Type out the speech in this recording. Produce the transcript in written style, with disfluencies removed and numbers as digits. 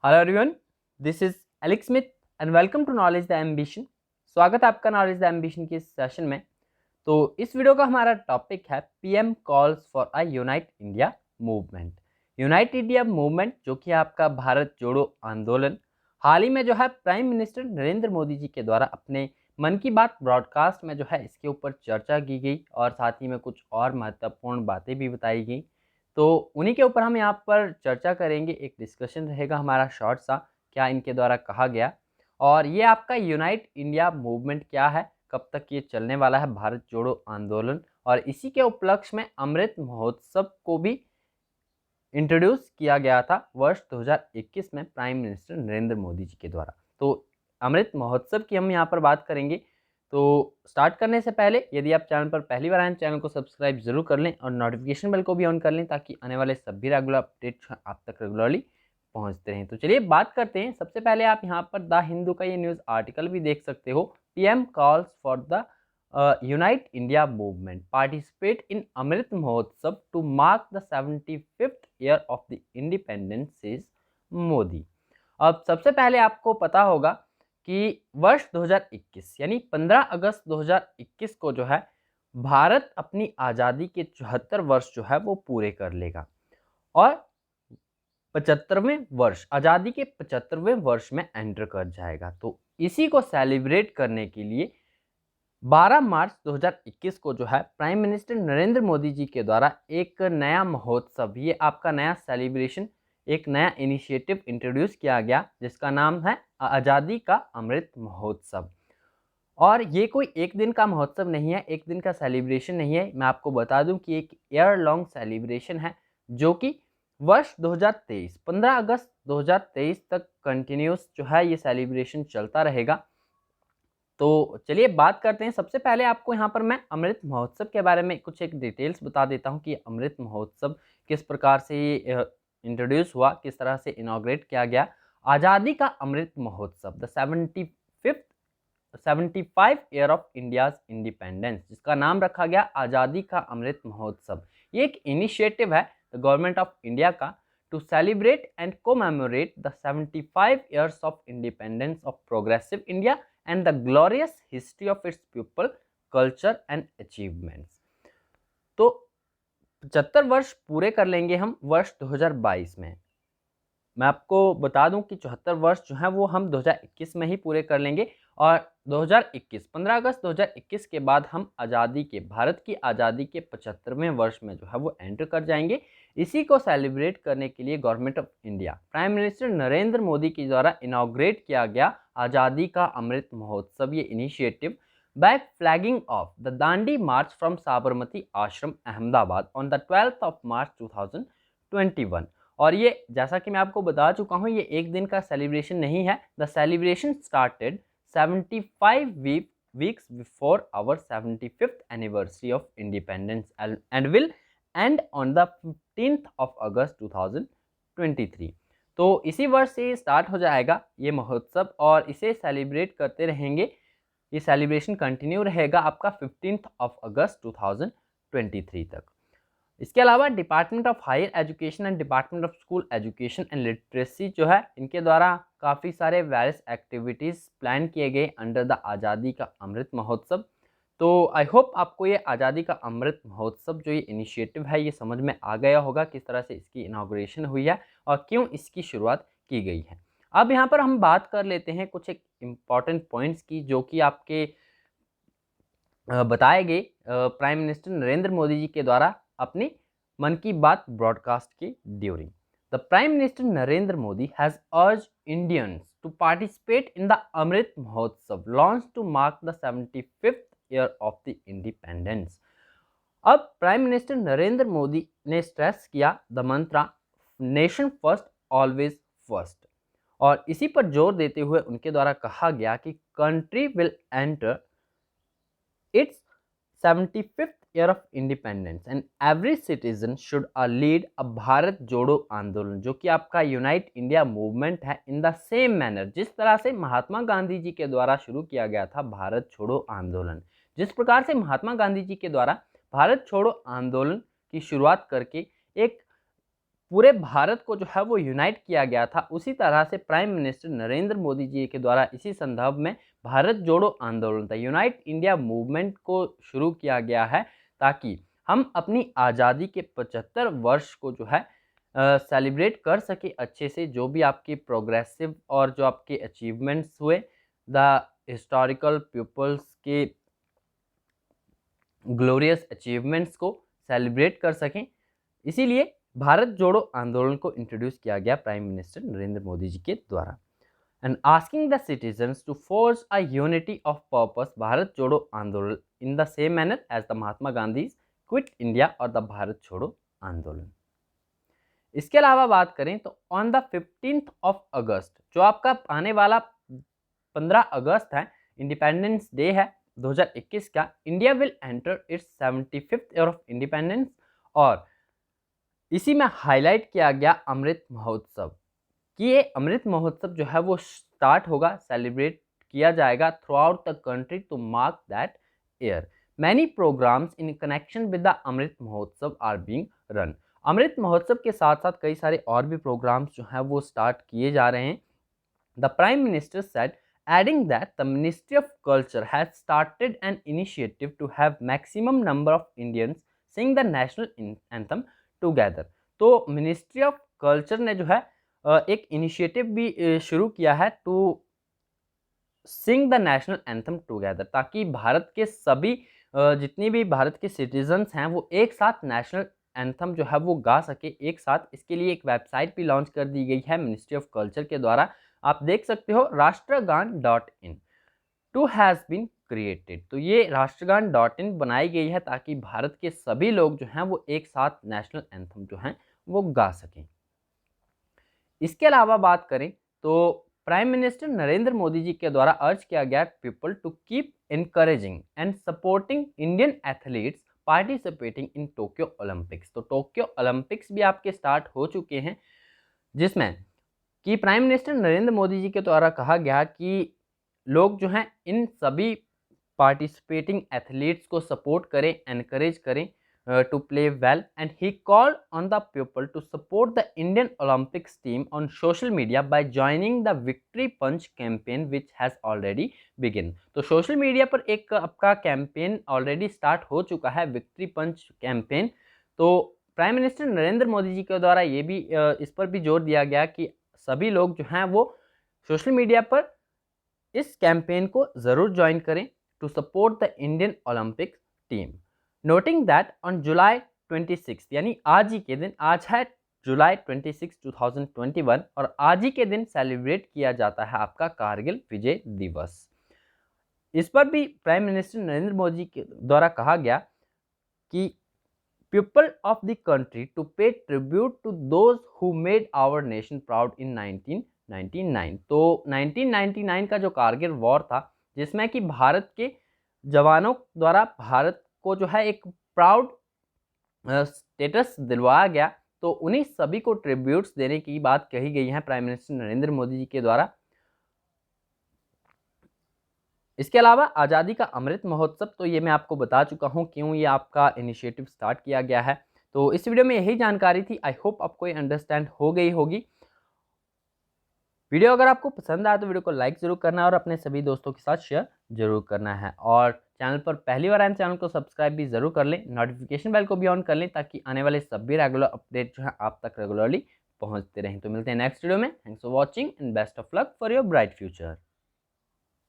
Hello everyone, this is Alex Smith and welcome to knowledge the ambition. स्वागत है आपका knowledge the ambition के इस सेशन में। तो इस वीडियो का हमारा टॉपिक है PM calls for a unite India movement. Unite India movement जो कि आपका भारत जोड़ो आंदोलन हाल ही में जो है प्राइम मिनिस्टर नरेंद्र मोदी जी के द्वारा अपने मन की बात ब्रॉडकास्ट में जो है इसके ऊपर चर्चा की गई और साथ ही में कुछ और महत्वपूर्ण बातें भी बताई गई। तो उन्हीं के ऊपर हम यहाँ पर चर्चा करेंगे। एक डिस्कशन रहेगा हमारा शॉर्ट सा, क्या इनके द्वारा कहा गया और ये आपका यूनाइट इंडिया मूवमेंट क्या है, कब तक ये चलने वाला है भारत जोड़ो आंदोलन, और इसी के उपलक्ष्य में अमृत महोत्सव को भी इंट्रोड्यूस किया गया था वर्ष 2021 में प्राइम मिनिस्टर नरेंद्र मोदी जी के द्वारा। तो अमृत महोत्सव की हम यहाँ पर बात करेंगे। तो स्टार्ट करने से पहले यदि आप चैनल पर पहली बार आए चैनल को सब्सक्राइब जरूर कर लें और नोटिफिकेशन बेल को भी ऑन कर लें ताकि आने वाले सभी रेगुलर अपडेट्स आप तक रेगुलरली पहुंचते रहें। तो चलिए बात करते हैं। सबसे पहले आप यहाँ पर द हिंदू का ये न्यूज़ आर्टिकल भी देख सकते हो। PM calls for the Unite India movement participate in Amrit Mahotsav to mark the 75th year of the independence, says Modi. अब सबसे पहले आपको पता होगा कि वर्ष 2021 यानी 15 अगस्त 2021 को जो है भारत अपनी आज़ादी के 74 वर्ष जो है वो पूरे कर लेगा और 75वें वर्ष, आज़ादी के 75वें वर्ष में एंटर कर जाएगा। तो इसी को सेलिब्रेट करने के लिए 12 मार्च 2021 को जो है प्राइम मिनिस्टर नरेंद्र मोदी जी के द्वारा एक नया महोत्सव, ये आपका नया सेलिब्रेशन, एक नया इनिशिएटिव इंट्रोड्यूस किया गया जिसका नाम है आज़ादी का अमृत महोत्सव। और ये कोई एक दिन का महोत्सव नहीं है, एक दिन का सेलिब्रेशन नहीं है। मैं आपको बता दूं कि एक ईयर लॉन्ग सेलिब्रेशन है जो कि वर्ष 2023 15 अगस्त 2023 तक कंटिन्यूस जो है ये सेलिब्रेशन चलता रहेगा। तो चलिए बात करते हैं। सबसे पहले आपको यहाँ पर मैं अमृत महोत्सव के बारे में कुछ एक डिटेल्स बता देता हूँ कि अमृत महोत्सव किस प्रकार से इंट्रोड्यूस हुआ, किस तरह से इनॉग्रेट किया गया। आज़ादी का Amrit Mahotsav the 75 year of India's independence, जिसका नाम रखा गया आज़ादी का अमृत महोत्सव। ये एक इनिशिएटिव है द गवर्नमेंट ऑफ इंडिया का to celebrate and commemorate the 75 years of independence of progressive India and the glorious history of its people, culture and achievements। तो 75 वर्ष पूरे कर लेंगे हम वर्ष 2022 में। मैं आपको बता दूं कि 74 वर्ष जो हैं वो हम 2021 में ही पूरे कर लेंगे और 2021 15 अगस्त 2021 के बाद हम आज़ादी के, भारत की आज़ादी के 75वें वर्ष में जो है वो एंटर कर जाएंगे। इसी को सेलिब्रेट करने के लिए government of India, prime minister Narendra Modi के द्वारा इनॉग्रेट किया गया आज़ादी का अमृत महोत्सव, ये initiative by flagging off the Dandi March from Sabarmati Ashram Ahmedabad on the 12th of March 2021। और ये जैसा कि मैं आपको बता चुका हूँ ये एक दिन का सेलिब्रेशन नहीं है। The celebration started 75 weeks before our 75th anniversary of independence and will end on the 15th of August 2023। तो इसी वर्ष से स्टार्ट हो जाएगा ये महोत्सव और इसे सेलिब्रेट करते रहेंगे। ये सेलिब्रेशन कंटिन्यू रहेगा आपका 15th ऑफ अगस्त 2023 तक। इसके अलावा department of higher education and department of school education and literacy जो है इनके द्वारा काफ़ी सारे वेरियस एक्टिविटीज़ प्लान किए गए अंडर द आज़ादी का अमृत महोत्सव। तो आई होप आपको ये आज़ादी का अमृत महोत्सव जो ये इनिशिएटिव है ये समझ में आ गया होगा, किस तरह से इसकी इनाग्रेशन हुई है और क्यों इसकी शुरुआत की गई है। अब यहाँ पर हम बात कर लेते हैं कुछ एक इम्पॉर्टेंट पॉइंट्स की जो कि आपके बताए गए प्राइम मिनिस्टर नरेंद्र मोदी जी के द्वारा अपनी मन की बात ब्रॉडकास्ट के during. The prime minister Narendra Modi has urged Indians to participate in the Amrit Mahotsav launch to mark the 75th year of the independence. अब प्राइम मिनिस्टर नरेंद्र मोदी ने स्ट्रेस किया the mantra nation first always first और इसी पर जोर देते हुए उनके द्वारा कहा गया कि country will enter it's 75th year of independence and every citizen should lead a Bharat Jodo आंदोलन, जो कि आपका यूनाइट इंडिया मूवमेंट है इन द सेम मैनर जिस तरह से महात्मा गांधी जी के द्वारा शुरू किया गया था भारत छोड़ो आंदोलन। जिस प्रकार से महात्मा गांधी जी के द्वारा भारत छोड़ो आंदोलन की शुरुआत करके एक पूरे भारत को जो है वो यूनाइट किया गया था, उसी तरह से प्राइम मिनिस्टर नरेंद्र मोदी जी के द्वारा इसी संदर्भ में भारत जोड़ो आंदोलन था, यूनाइट इंडिया मूवमेंट को शुरू किया गया है, ताकि हम अपनी आज़ादी के 75 वर्ष को जो है सेलिब्रेट कर सके अच्छे से। जो भी आपके प्रोग्रेसिव और जो आपके अचीवमेंट्स हुए, द हिस्टोरिकल पीपल्स के ग्लोरियस अचीवमेंट्स को सेलिब्रेट कर सकें, इसीलिए भारत जोड़ो आंदोलन को इंट्रोड्यूस किया गया प्राइम मिनिस्टर नरेंद्र मोदी जी के द्वारा। And asking the citizens to force a unity of purpose, Bharat Jodo Andolan in the same manner as the Mahatma Gandhi quit India और द भारत छोड़ो आंदोलन। इसके अलावा बात करें तो ऑन द 15th ऑफ अगस्त, जो आपका आने वाला 15 अगस्त है, इंडिपेंडेंस डे है 2021 का, India will enter it's 75th year of independence. और इसी में हाईलाइट किया गया अमृत महोत्सव, कि ये अमृत महोत्सव जो है वो स्टार्ट होगा, सेलिब्रेट किया जाएगा throughout the country to mark that year. Many programs in connection with the Amrit Mahotsav are being run. Amrit Mahotsav के साथ साथ कई सारे और भी प्रोग्राम्स जो हैं वो स्टार्ट किए जा रहे हैं। The prime minister said, adding that the Ministry of Culture has started an initiative to have maximum number of Indians sing the national anthem together। तो मिनिस्ट्री ऑफ कल्चर ने जो है एक इनिशिएटिव भी शुरू किया है to sing the national anthem together, ताकि भारत के सभी जितनी भी भारत के सिटीजन्स हैं वो एक साथ नेशनल एंथम जो है वो गा सके एक साथ। इसके लिए एक वेबसाइट भी लॉन्च कर दी गई है मिनिस्ट्री ऑफ कल्चर के द्वारा, आप देख सकते हो, राष्ट्रगान.in टू हैज़ बीन क्रिएटेड। तो ये राष्ट्रगान.in बनाई गई है ताकि भारत के सभी लोग जो हैं वो एक साथ नेशनल एंथम जो हैं वो गा सकें। इसके अलावा बात करें तो प्राइम मिनिस्टर नरेंद्र मोदी जी के द्वारा अर्ज किया गया people to keep encouraging and supporting Indian athletes participating in Tokyo Olympics. तो टोक्यो ओलंपिक्स भी आपके स्टार्ट हो चुके हैं, जिसमें कि प्राइम मिनिस्टर नरेंद्र मोदी जी के द्वारा कहा गया कि लोग जो हैं इन सभी पार्टिसिपेटिंग एथलीट्स को सपोर्ट करें, एनकरेज करें to play well. And he called on the people to support the Indian Olympics team on social media by joining the victory punch campaign which has already begin. तो social media पर एक आपका campaign already start हो चुका है, victory punch campaign. तो prime minister Narendra Modi ji के द्वारा ये भी इस पर भी जोर दिया गया कि सभी लोग जो हैं वो सोशल मीडिया पर इस कैंपेन को ज़रूर ज्वाइन करें to support the Indian Olympic team. Noting that on July 26, यानी आज ही के दिन, आज है जुलाई 26, 2021, और आज ही के दिन सेलिब्रेट किया जाता है आपका कारगिल विजय दिवस। इस पर भी प्राइम मिनिस्टर नरेंद्र मोदी के द्वारा कहा गया कि people of the country to pay tribute to those who made our nation proud in 1999। तो 1999 का जो कारगिल वॉर था, जिसमें कि भारत के जवानों द्वारा भारत को जो है एक प्राउड स्टेटस दिलवाया गया, तो उन्हीं सभी को ट्रिब्यूट्स देने की बात कही गई है प्राइम मिनिस्टर नरेंद्र मोदी जी के द्वारा। इसके अलावा आज़ादी का अमृत महोत्सव, तो ये मैं आपको बता चुका हूँ क्यों ये आपका इनिशिएटिव स्टार्ट किया गया है। तो इस वीडियो में यही जानकारी थी, आई होप आपको ये अंडरस्टैंड हो गई होगी। वीडियो अगर आपको पसंद आया तो वीडियो को लाइक ज़रूर करना और अपने सभी दोस्तों के साथ शेयर जरूर करना है। और चैनल पर पहली बार आए चैनल को सब्सक्राइब भी ज़रूर कर लें, नोटिफिकेशन बेल को भी ऑन कर लें, ताकि आने वाले सभी रेगुलर अपडेट जो है आप तक रेगुलरली पहुँचते रहें। तो मिलते हैं नेक्स्ट वीडियो में। Thanks for watching and best of luck for your bright future.